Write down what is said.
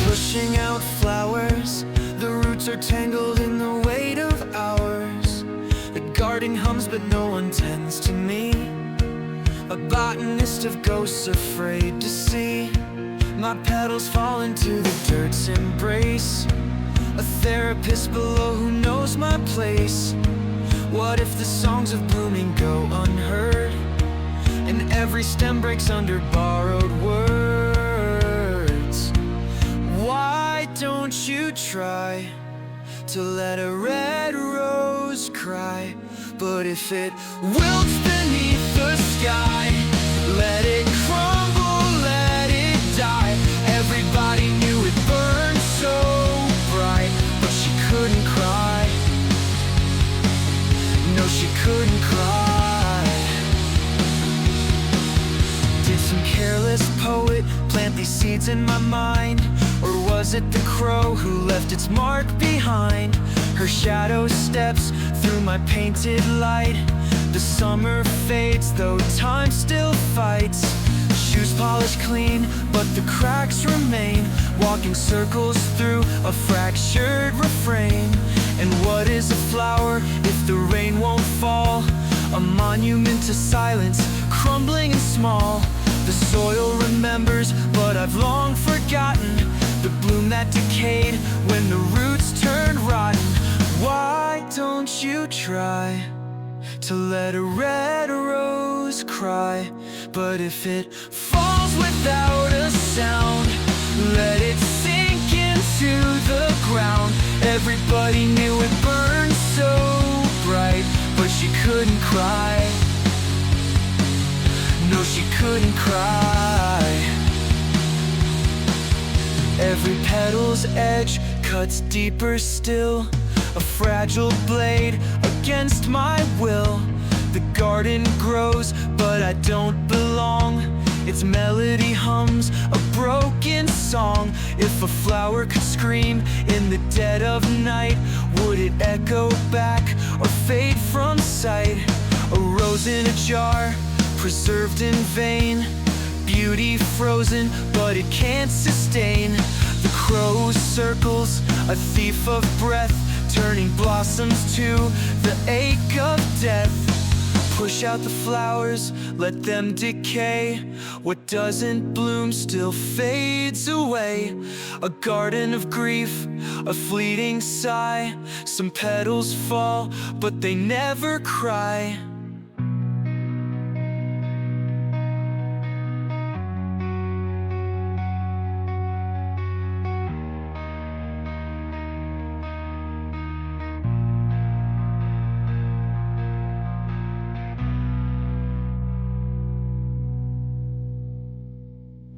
pushing out flowers. The roots are tangled in the weight of hours. The garden hums but no one tends to me. A botanist of ghosts afraid to see my petals fall into the dirt's embrace. A therapist below who knows my place. What if the songs of blooming go unheard, and every stem breaks under borrowed words? Why don't you try to let a red rose cry? But if it wilts beneath the sky, let it crumble, let it die. Everybody knew it burned so bright, but she couldn't cry. No, she couldn't cry. Did some careless poet plant these seeds in my mind? Or was it the crow who left its mark behind? Her shadow steps through my painted light. The summer fades, though time still fights. Shoes polished clean, but the cracks remain. Walking circles through a fractured refrain. And what is a flower if the rain won't fall? A monument to silence, crumbling and small. The soil remembers, but I've long forgotten the bloom that decayed when the roots turned rotten. Why don't you try to let a red rose cry? But if it falls without a sound, let it sink into the ground. Everybody knew it burned so bright, but she couldn't cry. No, she couldn't cry. Every petal's edge cuts deeper still, a fragile blade against my will. The garden grows, but I don't belong. Its melody hums a broken song. If a flower could scream in the dead of night, would it echo back or fade from sight? A rose in a jar, preserved in vain. Beauty frozen, but it can't sustain. The crow circles, a thief of breath, turning blossoms to the ache of death. Push out the flowers, let them decay. What doesn't bloom still fades away. A garden of grief, a fleeting sigh. Some petals fall, but they never cry.